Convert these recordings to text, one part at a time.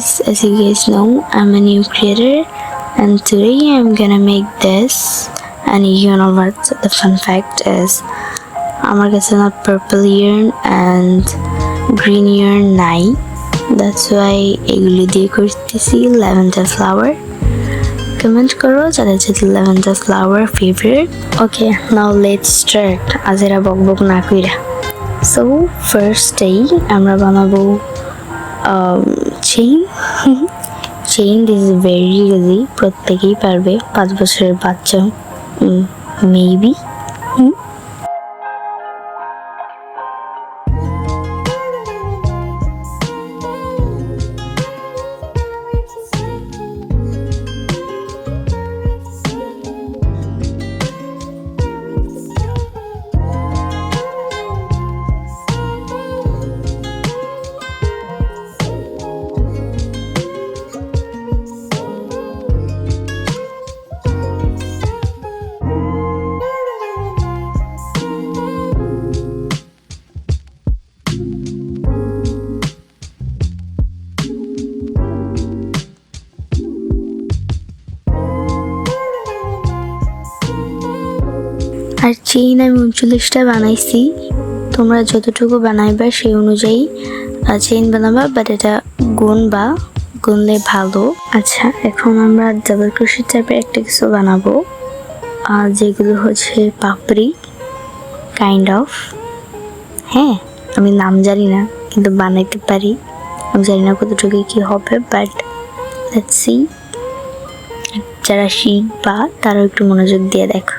guys, as you guys know, I'm a new creator and today I'm gonna make this. And you know what the fun fact is, আমার কাছে না purple yarn and green yarn নাই, that's why এগুলি দিয়ে করতেছি lavender flower. Comment করো যাদের যাদের lavender flower favorite. Okay, now let's start. আজেরা বকবক না কইরা. So first day আমরা বানাবো chain. Chain, this is very easy, প্রত্যেকেই পারবে, 5 বছরের বাচ্চা maybe. আর চেইন আমি 39টা বানাইছি, তোমরা যতটুকু বানাইবা সেই অনুযায়ী চেইন বানাবা, বাট এটা গুনলে ভালো। আচ্ছা, এখন আমরা ডাবল ক্রোশেট টাইপের একটা কিছু বানাবো, যেগুলো হচ্ছে পাপড়ি কাইন্ড অফ। হ্যাঁ, আমি নাম জানি না কিন্তু বানাইতে পারি, আমি জানি না কতটুকু কি হবে, বাট লেটস সি। যারা শিখবা তারা একটু মনোযোগ দিয়ে দেখো।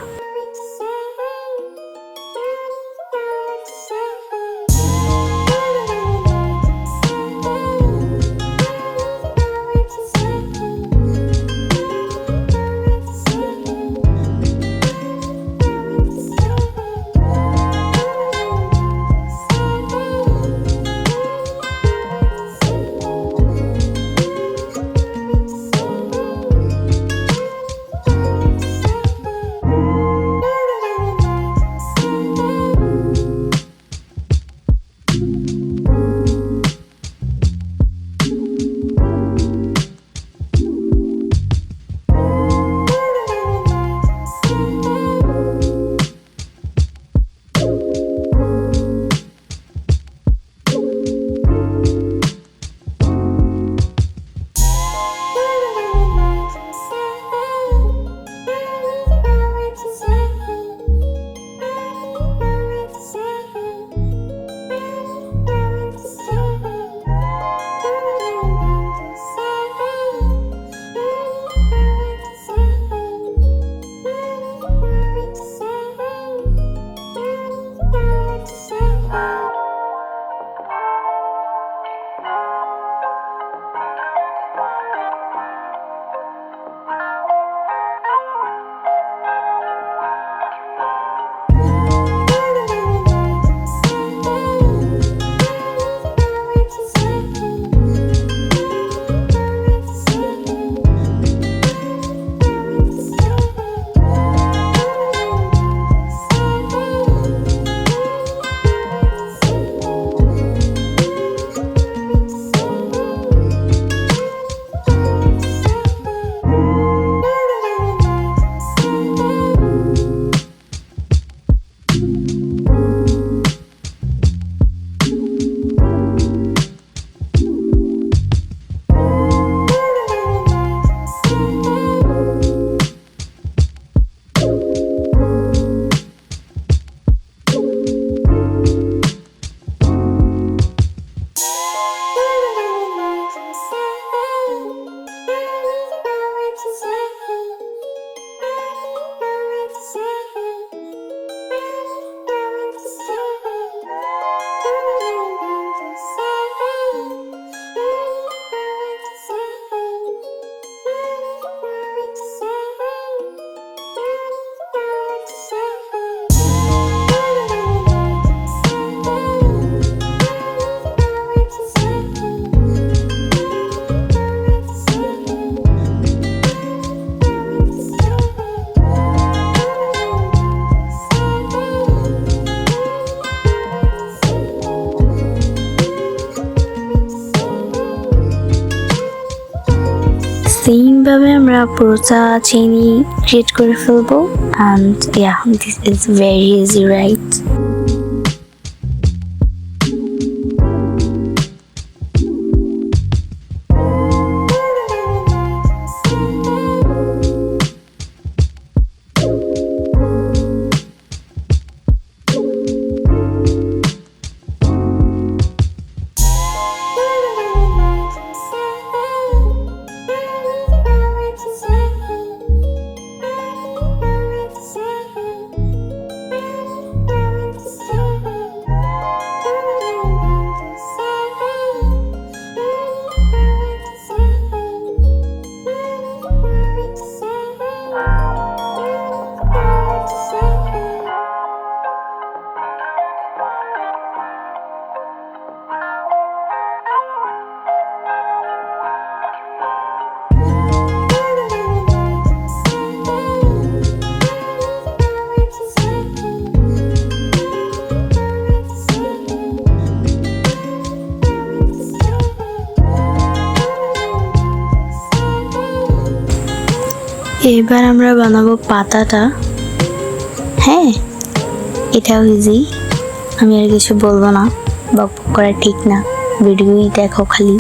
প্রথমে আমরা পুরোটা চেইনই ক্রিয়েট করে ফেলবো and yeah, this is very easy, right? এবার আমরা বানাবো পাতাটা। হ্যাঁ, এটাও ইজি, আমি আর কিছু বলবো না, বক বক করা ঠিক না, ভিডিওই দেখো খালি।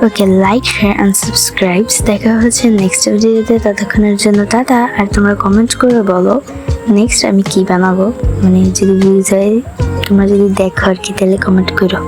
ওকে, লাইক, শেয়ার অ্যান্ড সাবস্ক্রাইব। দেখা হচ্ছে নেক্সট ভিডিওতে, ততক্ষণের জন্য টাটা। আর তোমরা কমেন্ট করে বলো নেক্সট আমি কি বানাবো, মানে যদি বুঝে যায়, তোমরা যদি দেখো আর কি, তাহলে কমেন্ট করো।